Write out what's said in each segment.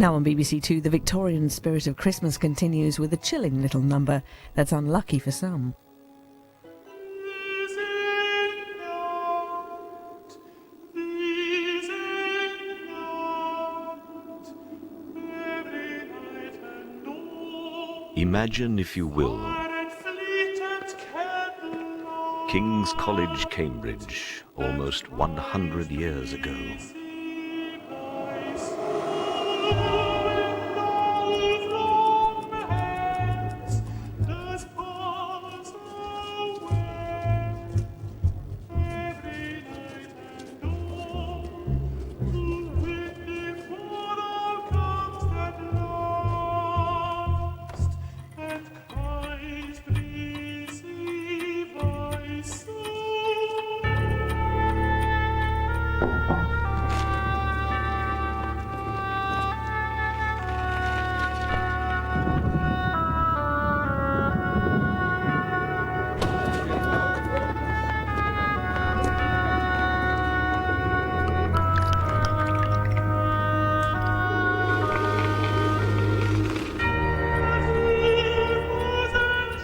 Now on BBC Two, the Victorian spirit of Christmas continues with a chilling little number that's unlucky for some. Imagine, if you will, King's College, Cambridge, almost 100 years ago.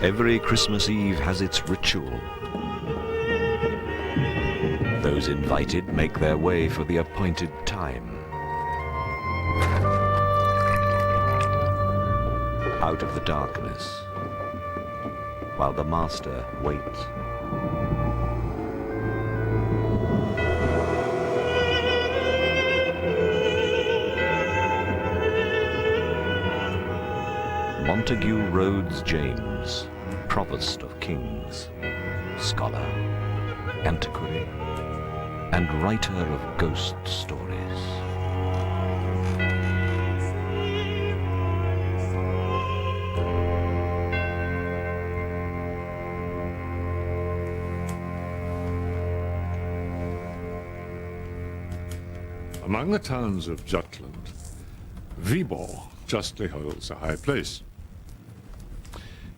Every Christmas Eve has its ritual. Those invited make their way for the appointed time. Out of the darkness, while the master waits. Montague Rhodes James, Provost of Kings, scholar, antiquary, and writer of ghost stories. Among the towns of Jutland, Viborg justly holds a high place.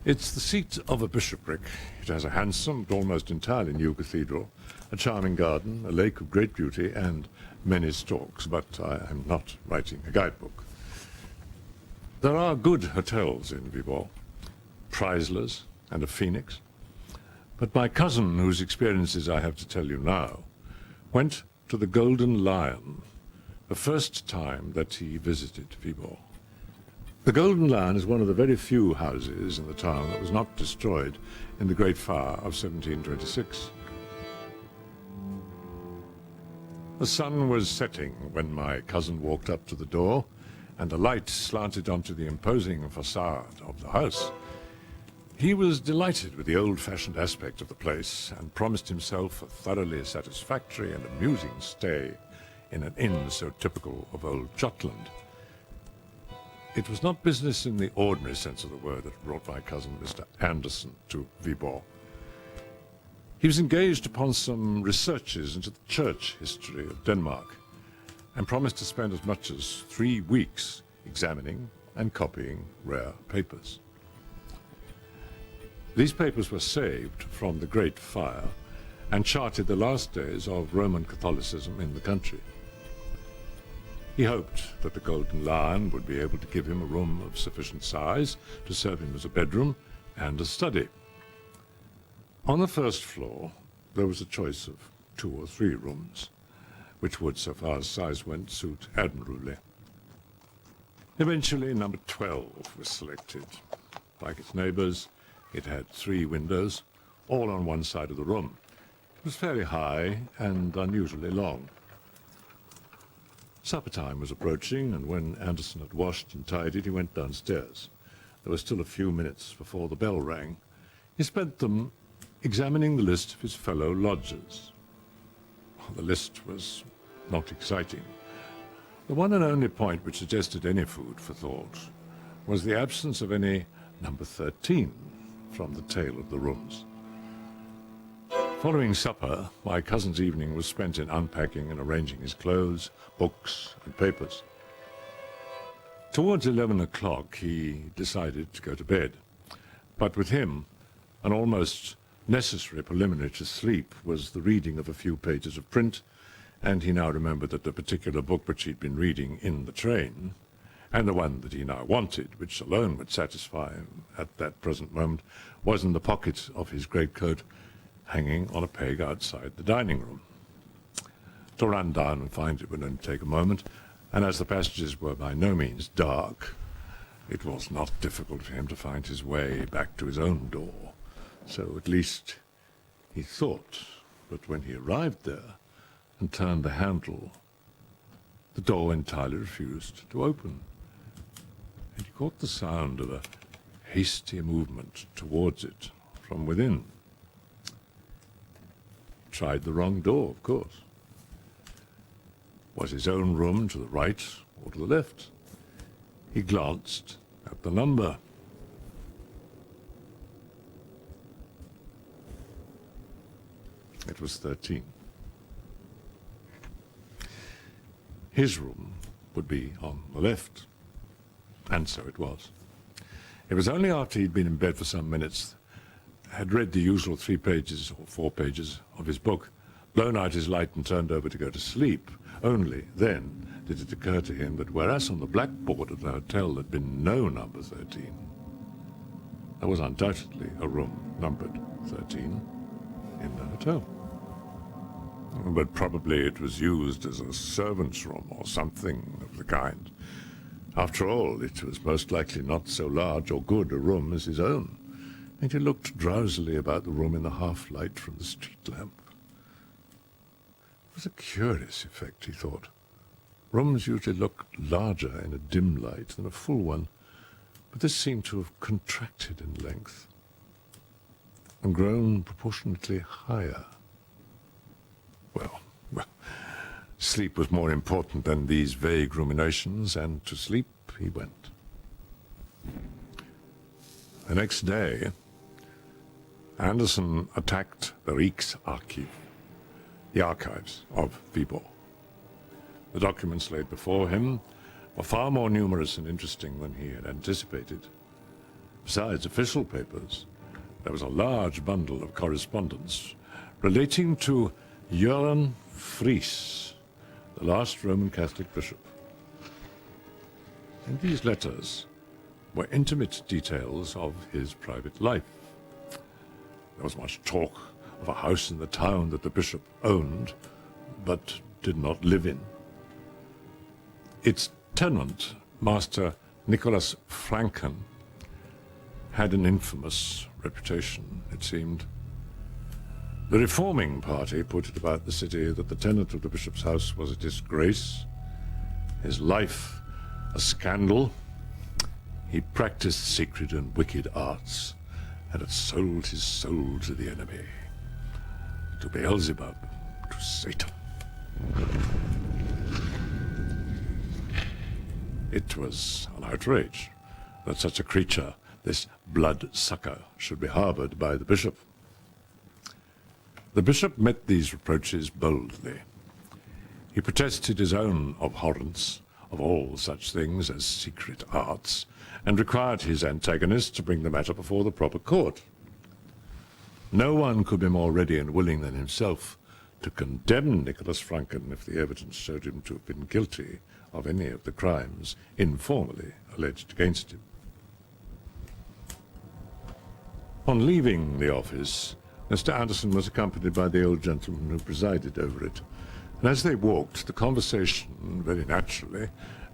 It's the seat of a bishopric. It has a handsome but almost entirely new cathedral, a charming garden, a lake of great beauty, and many stalks, but I am not writing a guidebook. There are good hotels in Viborg, Preisler's and a Phoenix, but my cousin, whose experiences I have to tell you now, went to the Golden Lion the first time that he visited Viborg. The Golden Lion is one of the very few houses in the town that was not destroyed in the Great Fire of 1726. The sun was setting when my cousin walked up to the door, and the light slanted onto the imposing facade of the house. He was delighted with the old-fashioned aspect of the place and promised himself a thoroughly satisfactory and amusing stay in an inn so typical of old Jutland. It was not business in the ordinary sense of the word that brought my cousin, Mr. Anderson, to Viborg. He was engaged upon some researches into the church history of Denmark and promised to spend as much as 3 weeks examining and copying rare papers. These papers were saved from the Great Fire and charted the last days of Roman Catholicism in the country. He hoped that the Golden Lion would be able to give him a room of sufficient size to serve him as a bedroom and a study. On the first floor, there was a choice of 2 or 3 rooms, which would, so far as size went, suit admirably. Eventually, number 12 was selected. Like its neighbors, it had 3 windows, all on one side of the room. It was fairly high and unusually long. Supper time was approaching, and when Anderson had washed and tidied, he went downstairs. There were still a few minutes before the bell rang. He spent them examining the list of his fellow lodgers. The list was not exciting. The one and only point which suggested any food for thought was the absence of any number 13 from the tale of the rooms. Following supper, my cousin's evening was spent in unpacking and arranging his clothes, books, and papers. Towards 11 o'clock, he decided to go to bed. But with him, an almost necessary preliminary to sleep was the reading of a few pages of print, and he now remembered that the particular book which he'd been reading in the train And the one that he now wanted, which alone would satisfy him at that present moment, was in the pocket of his greatcoat, hanging on a peg outside the dining room. To run down and find it would only take a moment, and as the passages were by no means dark, it was not difficult for him to find his way back to his own door. So at least he thought. But when he arrived there and turned the handle, the door entirely refused to open. And he caught the sound of a hasty movement towards it from within. Tried the wrong door, of course. Was his own room to the right or to the left? He glanced at the number. It was 13. His room would be on the left, and so it was. It was only after he'd been in bed for some minutes, had read the usual 3 pages or 4 pages of his book, blown out his light and turned over to go to sleep, only then did it occur to him that whereas on the blackboard of the hotel there had been no number 13, there was undoubtedly a room numbered 13 in the hotel. But probably it was used as a servant's room or something of the kind. After all, it was most likely not so large or good a room as his own, and he looked drowsily about the room in the half-light from the street lamp. It was a curious effect, he thought. Rooms usually look larger in a dim light than a full one, but this seemed to have contracted in length and grown proportionately higher. Well, sleep was more important than these vague ruminations, and to sleep he went. The next day, Anderson attacked the Riksarkiv, the archives of Viborg. The documents laid before him were far more numerous and interesting than he had anticipated. Besides official papers, there was a large bundle of correspondence relating to Göran Fries, the last Roman Catholic bishop. And these letters were intimate details of his private life. There was much talk of a house in the town that the bishop owned, but did not live in. Its tenant, Master Nicholas Franken, had an infamous reputation, it seemed. The reforming party put it about the city that the tenant of the bishop's house was a disgrace, his life a scandal. He practiced secret and wicked arts, and had sold his soul to the enemy, to Beelzebub, to Satan. It was an outrage that such a creature, this blood-sucker, should be harbored by the bishop. The bishop met these reproaches boldly. He protested his own abhorrence of all such things as secret arts, and required his antagonist to bring the matter before the proper court. No one could be more ready and willing than himself to condemn Nicholas Franken if the evidence showed him to have been guilty of any of the crimes informally alleged against him. On leaving the office, Mr. Anderson was accompanied by the old gentleman who presided over it, and as they walked, the conversation, very naturally,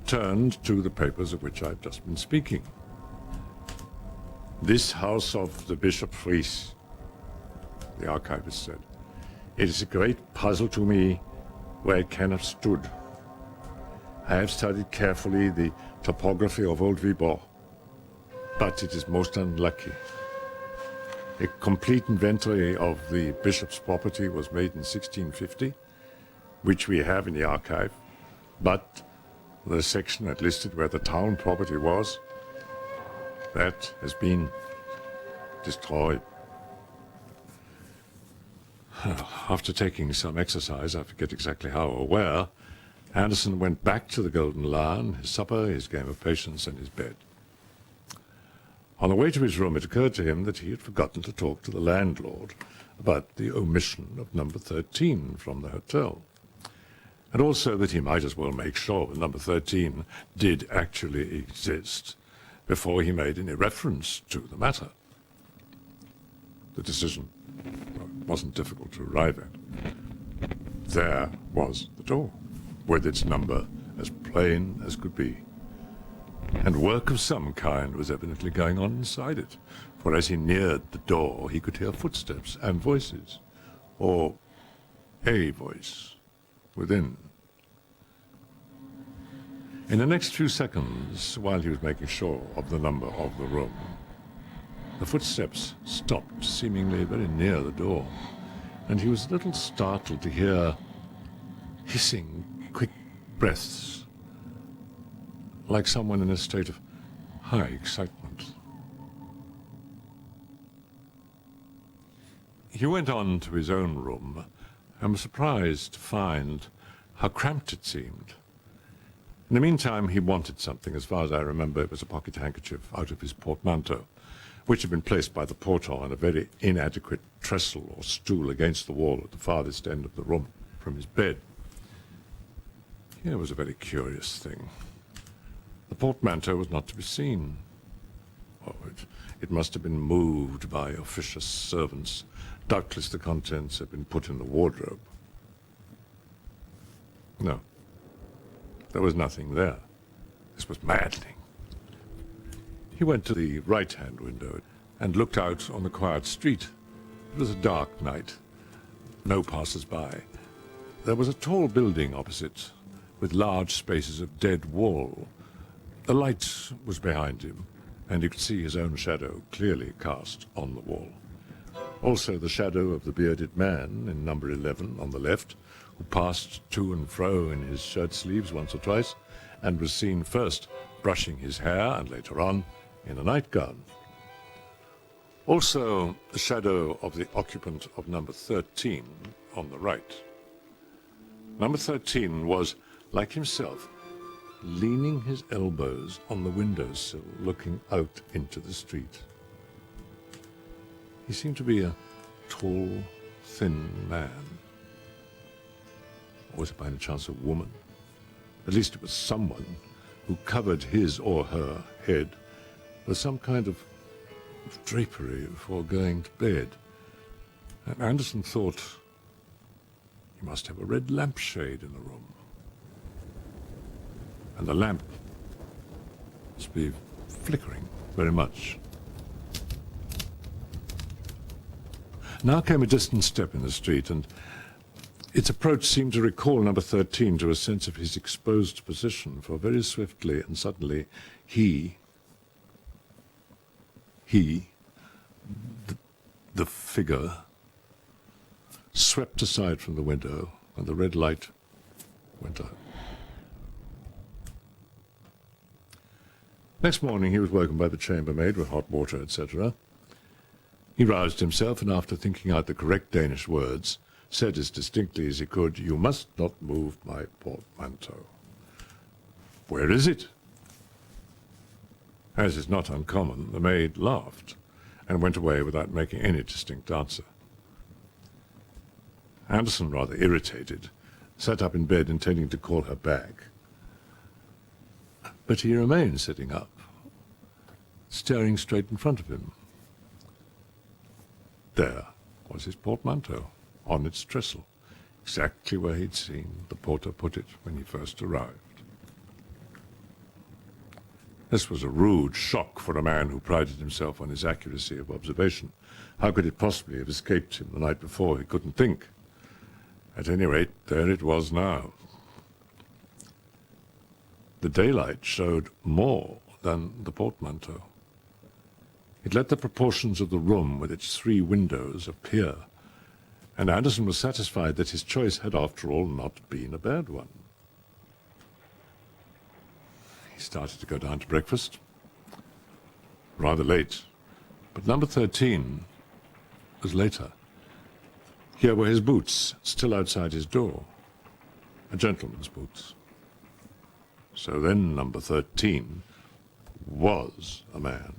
turned to the papers of which I've just been speaking. This house of the Bishop Fries, the archivist said, it is a great puzzle to me where it can have stood. I have studied carefully the topography of Old Viborg, but it is most unlucky. A complete inventory of the bishop's property was made in 1650, which we have in the archive, but the section that listed where the town property was, that has been destroyed. After taking some exercise, I forget exactly how or where, Anderson went back to the Golden Lion, his supper, his game of patience, and his bed. On the way to his room, it occurred to him that he had forgotten to talk to the landlord about the omission of number 13 from the hotel. and also that he might as well make sure that number 13 did actually exist before he made any reference to the matter. The decision wasn't difficult to arrive at. There was the door, with its number as plain as could be. And work of some kind was evidently going on inside it, for as he neared the door he could hear footsteps and voices, or a voice within. In the next few seconds, while he was making sure of the number of the room, the footsteps stopped, seemingly very near the door, and he was a little startled to hear hissing, quick breaths, like someone in a state of high excitement. He went on to his own room and was surprised to find how cramped it seemed. In the meantime, he wanted something. As far as I remember, it was a pocket handkerchief out of his portmanteau, which had been placed by the porter on a very inadequate trestle or stool against the wall at the farthest end of the room from his bed. Here was a very curious thing. The portmanteau was not to be seen. Oh, it must have been moved by officious servants. Doubtless the contents had been put in the wardrobe. No, there was nothing there. This was maddening. He went to the right-hand window and looked out on the quiet street. It was a dark night. No passers-by. There was a tall building opposite, with large spaces of dead wall. The light was behind him, and he could see his own shadow clearly cast on the wall. Also the shadow of the bearded man in number 11 on the left, who passed to and fro in his shirt sleeves once or twice, and was seen first brushing his hair, and later on in a nightgown. Also the shadow of the occupant of number 13 on the right. Number 13 was, like himself, leaning his elbows on the windowsill, looking out into the street. He seemed to be a tall, thin man. Or was it by any chance a woman? At least it was someone who covered his or her head with some kind of drapery before going to bed. And Anderson thought he must have a red lampshade in the room. And the lamp must be flickering very much. Now came a distant step in the street, and its approach seemed to recall number 13 to a sense of his exposed position, for very swiftly and suddenly the figure, swept aside from the window, and the red light went out. Next morning he was woken by the chambermaid with hot water, etc. He roused himself, and after thinking out the correct Danish words, said as distinctly as he could, "You must not move my portmanteau." "Where is it?" As is not uncommon, the maid laughed and went away without making any distinct answer. Anderson, rather irritated, sat up in bed intending to call her back. But he remained sitting up, staring straight in front of him. There was his portmanteau, on its trestle, exactly where he'd seen the porter put it when he first arrived. This was a rude shock for a man who prided himself on his accuracy of observation. How could it possibly have escaped him the night before? He couldn't think. At any rate, there it was now. The daylight showed more than the portmanteau. It let the proportions of the room with its 3 windows appear, and Anderson was satisfied that his choice had, after all, not been a bad one. He started to go down to breakfast. Rather late, but number 13 was later. Here were his boots, still outside his door. A gentleman's boots. So then number 13 was a man,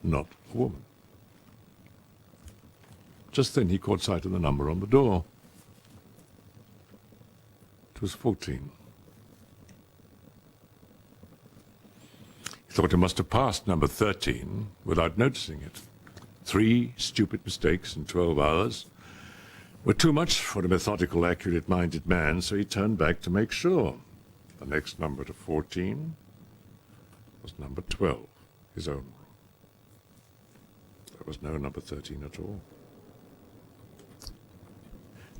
not a woman. Just then he caught sight of the number on the door. It was 14. He thought he must have passed number 13 without noticing it. 3 stupid mistakes in 12 hours were too much for a methodical, accurate-minded man, so he turned back to make sure. The next number to 14 was number 12, his own room. There was no number 13 at all.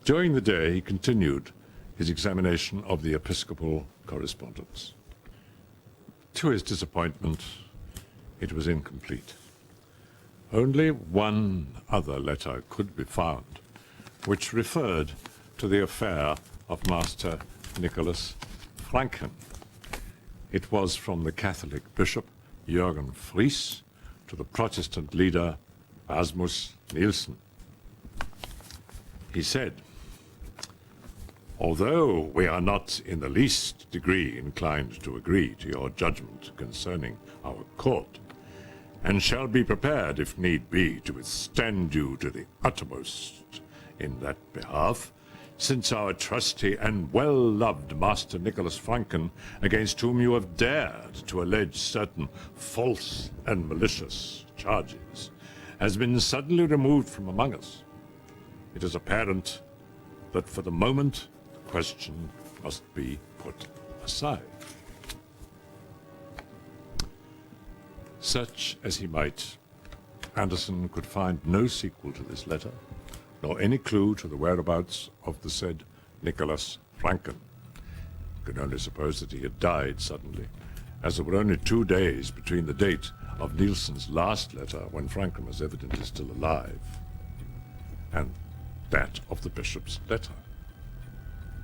During the day, he continued his examination of the episcopal correspondence. To his disappointment, it was incomplete. Only one other letter could be found, which referred to the affair of Master Nicholas Franken. It was from the Catholic bishop Jürgen Fries to the Protestant leader Rasmus Nielsen. He said, "Although we are not in the least degree inclined to agree to your judgment concerning our court, and shall be prepared, if need be, to withstand you to the uttermost in that behalf, since our trusty and well-loved Master Nicholas Franken, against whom you have dared to allege certain false and malicious charges, has been suddenly removed from among us, it is apparent that for the moment the question must be put aside." Search as he might, Anderson could find no sequel to this letter, nor any clue to the whereabouts of the said Nicholas Franken. He could only suppose that he had died suddenly, as there were only 2 days between the date of Nielsen's last letter, when Franken was evidently still alive, and that of the bishop's letter.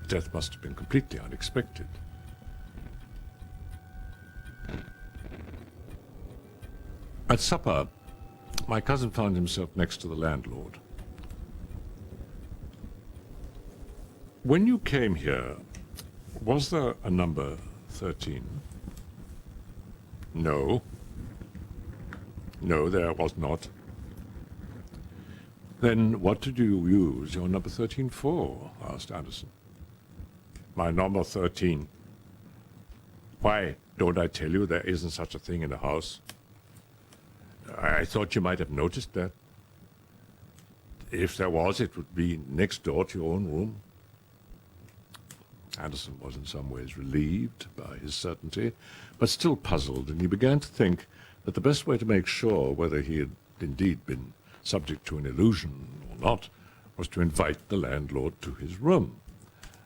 Death must have been completely unexpected. At supper, my cousin found himself next to the landlord. "When you came here, was there a number 13? No. No, there was not. Then what did you use your number 13 for?" asked Anderson. "My number 13? Why, don't I tell you there isn't such a thing in the house? I thought you might have noticed that. If there was, it would be next door to your own room." Anderson was in some ways relieved by his certainty, but still puzzled, and he began to think that the best way to make sure whether he had indeed been subject to an illusion or not was to invite the landlord to his room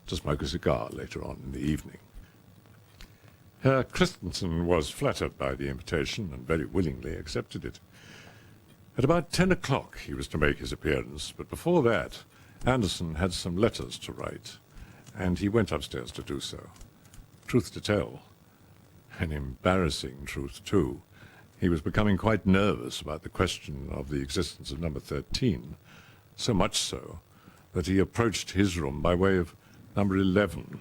to smoke a cigar later on in the evening. Herr Christensen was flattered by the invitation and very willingly accepted it. At about 10 o'clock he was to make his appearance, but before that Anderson had some letters to write, and he went upstairs to do so. Truth to tell, an embarrassing truth too, he was becoming quite nervous about the question of the existence of number 13, so much so that he approached his room by way of number 11,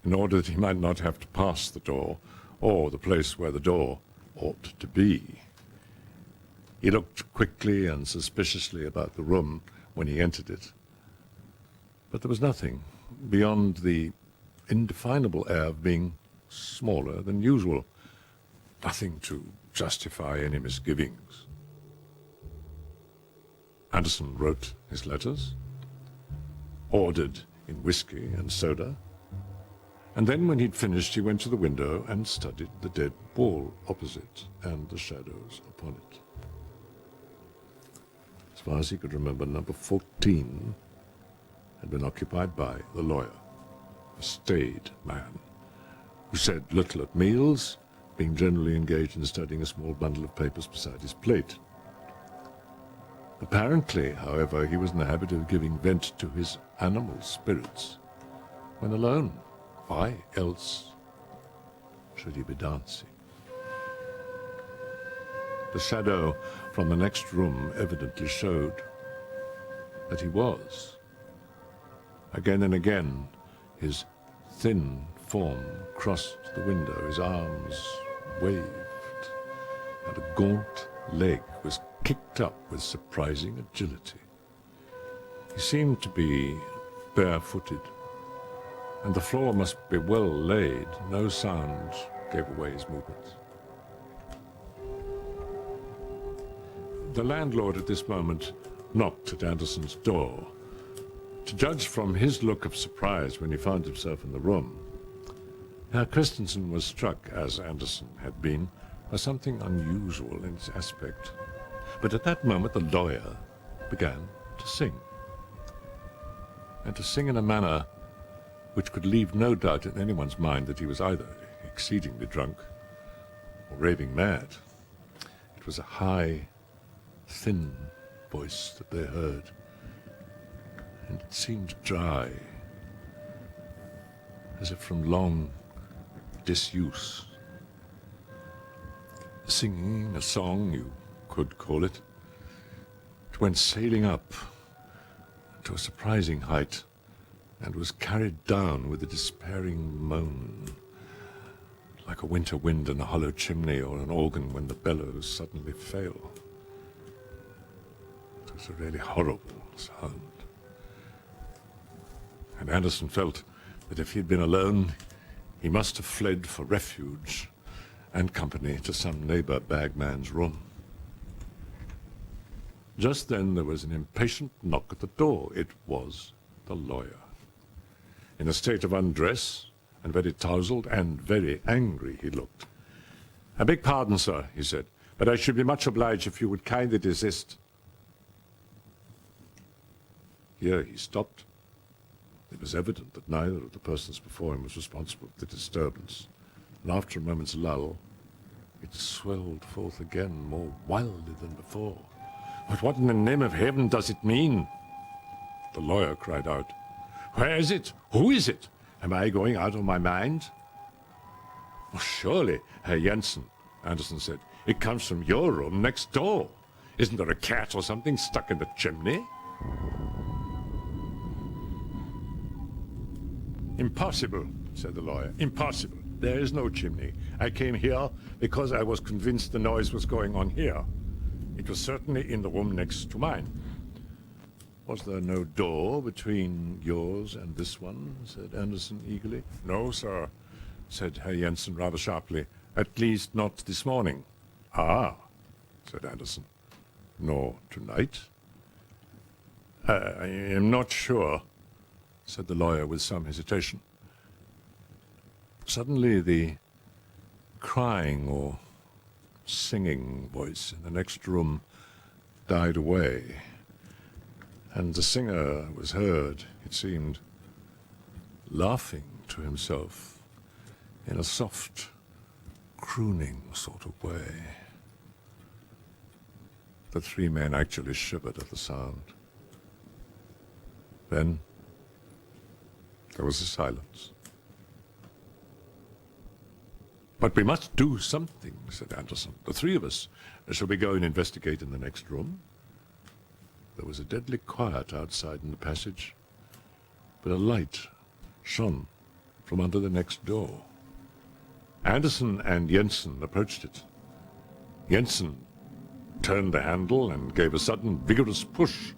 in order that he might not have to pass the door, or the place where the door ought to be. He looked quickly and suspiciously about the room when he entered it, but there was nothing beyond the indefinable air of being smaller than usual, nothing to justify any misgivings. Anderson wrote his letters, ordered in whiskey and soda, and then when he'd finished he went to the window and studied the dead wall opposite and the shadows upon it. As far as he could remember, number 14 had been occupied by the lawyer, a staid man, who said little at meals, being generally engaged in studying a small bundle of papers beside his plate. Apparently, however, he was in the habit of giving vent to his animal spirits when alone. Why else should he be dancing? The shadow from the next room evidently showed that he was. Again and again, his thin form crossed the window, his arms waved, and a gaunt leg was kicked up with surprising agility. He seemed to be barefooted, and the floor must be well laid. No sound gave away his movements. The landlord at this moment knocked at Anderson's door. To judge from his look of surprise when he found himself in the room, Herr Christensen was struck, as Anderson had been, by something unusual in its aspect. But at that moment the lawyer began to sing, and to sing in a manner which could leave no doubt in anyone's mind that he was either exceedingly drunk or raving mad. It was a high, thin voice that they heard, and it seemed dry, as if from long disuse. Singing a song, you could call it. It went sailing up to a surprising height and was carried down with a despairing moan, like a winter wind in a hollow chimney or an organ when the bellows suddenly fail. It was a really horrible sound. And Anderson felt that if he had been alone, he must have fled for refuge and company to some neighbor bagman's room. Just then there was an impatient knock at the door. It was the lawyer. In a state of undress, and very tousled and very angry he looked. "I beg pardon, sir," he said, "but I should be much obliged if you would kindly desist." Here he stopped. It was evident that neither of the persons before him was responsible for the disturbance, and after a moment's lull, it swelled forth again more wildly than before. "But what in the name of heaven does it mean?" The lawyer cried out. "Where is it? Who is it? Am I going out of my mind?" "Oh, surely, Herr Jensen," Anderson said. "It comes from your room next door. Isn't there a cat or something stuck in the chimney?" "Impossible," said the lawyer. "Impossible. There is no chimney. I came here because I was convinced the noise was going on here. It was certainly in the room next to mine." "Was there no door between yours and this one?" said Anderson eagerly. "No, sir," said Herr Jensen rather sharply. "At least not this morning." "Ah," said Anderson. "Nor tonight?" I am not sure," said the lawyer with some hesitation. Suddenly the crying or singing voice in the next room died away, and the singer was heard, it seemed, laughing to himself in a soft, crooning sort of way. The three men actually shivered at the sound. Then there was a silence. "But we must do something," said Anderson. "The three of us. Shall we go and investigate in the next room?" There was a deadly quiet outside in the passage, but a light shone from under the next door. Anderson and Jensen approached it. Jensen turned the handle and gave a sudden, vigorous push.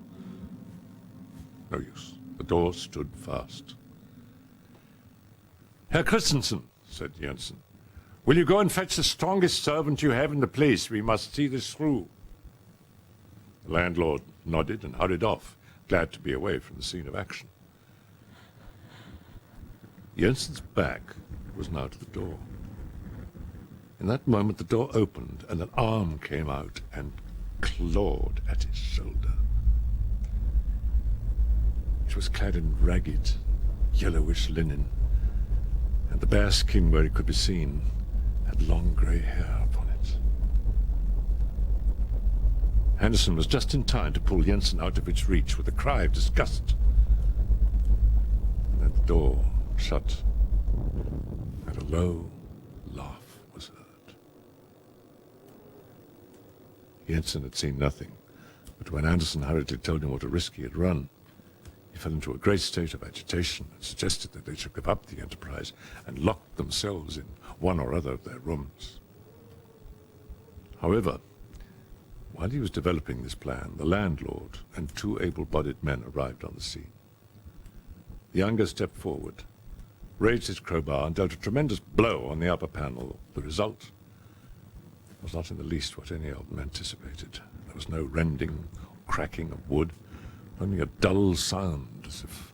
No use. The door stood fast. "Herr Christensen," said Jensen, "will you go and fetch the strongest servant you have in the place? We must see this through." The landlord nodded and hurried off, glad to be away from the scene of action. Jensen's back was now to the door. In that moment the door opened and an arm came out and clawed at his shoulder. It was clad in ragged, yellowish linen, and the bare skin where it could be seen had long grey hair upon it. Anderson was just in time to pull Jensen out of its reach with a cry of disgust. And then the door shut, and a low laugh was heard. Jensen had seen nothing, but when Anderson hurriedly told him what a risk he had run, he fell into a great state of agitation and suggested that they should give up the enterprise and lock themselves in one or other of their rooms. However, while he was developing this plan, the landlord and two able-bodied men arrived on the scene. The younger stepped forward raised his crowbar and dealt a tremendous blow on the upper panel. The result was not in the least what any of them anticipated. There was no rending or cracking of wood, only a dull sound, as if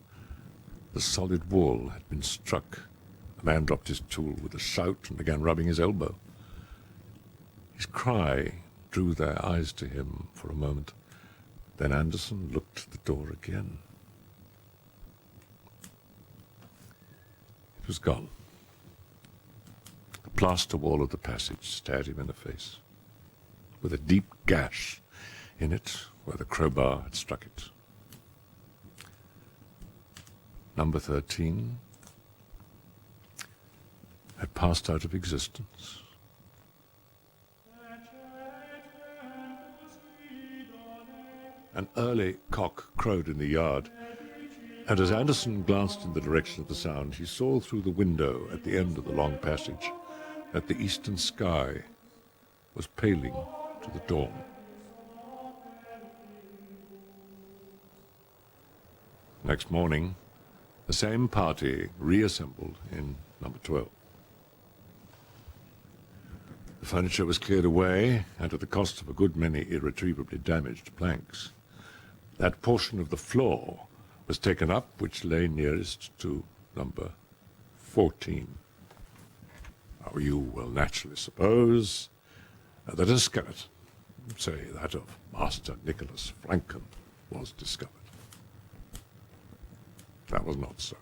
the solid wall had been struck. The man dropped his tool with a shout and began rubbing his elbow. His cry drew their eyes to him for a moment. Then Anderson looked at the door again. It was gone. The plaster wall of the passage stared him in the face, with a deep gash in it where the crowbar had struck it. Number 13 had passed out of existence. An early cock crowed in the yard, and as Anderson glanced in the direction of the sound, he saw through the window at the end of the long passage that the eastern sky was paling to the dawn. Next morning, the same party reassembled in number 12. The furniture was cleared away, and at the cost of a good many irretrievably damaged planks. That portion of the floor was taken up which lay nearest to number 14. Now you will naturally suppose that a skeleton, say that of Master Nicholas Franken, was discovered. That was not so.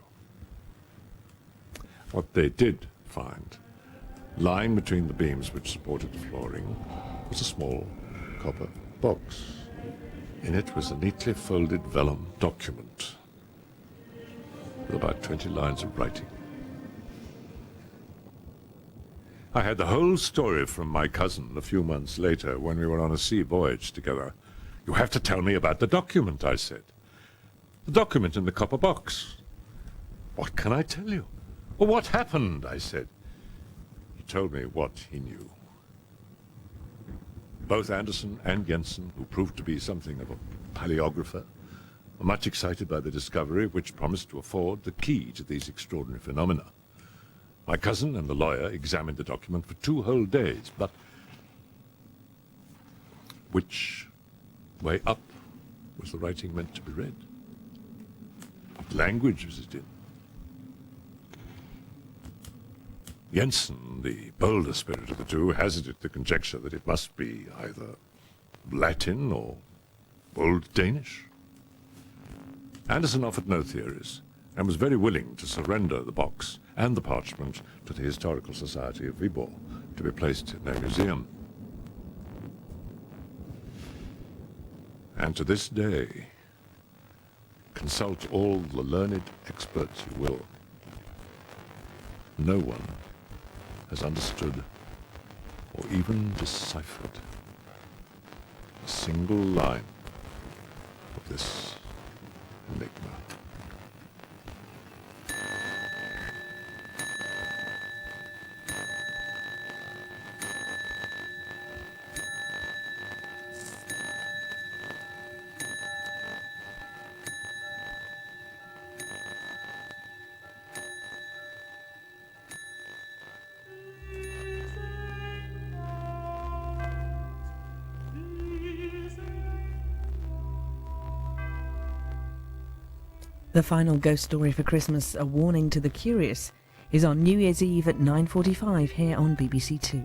What they did find, lying between the beams which supported the flooring, was a small copper box. In it was a neatly folded vellum document with about 20 lines of writing. I had the whole story from my cousin a few months later when we were on a sea voyage together. "You have to tell me about the document," I said. "The document in the copper box." "What can I tell you?" "Well, what happened?" I said. He told me what he knew. Both Anderson and Jensen, who proved to be something of a paleographer, were much excited by the discovery, which promised to afford the key to these extraordinary phenomena. My cousin and the lawyer examined the document for 2 whole days, but which way up was the writing meant to be read? What language was it in? Jensen, the bolder spirit of the two, hazarded the conjecture that it must be either Latin or Old Danish. Anderson offered no theories, and was very willing to surrender the box and the parchment to the Historical Society of Viborg to be placed in their museum. And to this day, consult all the learned experts you will, no one has understood or even deciphered a single line of this enigma. The final ghost story for Christmas, A Warning to the Curious, is on New Year's Eve at 9:45 here on BBC Two.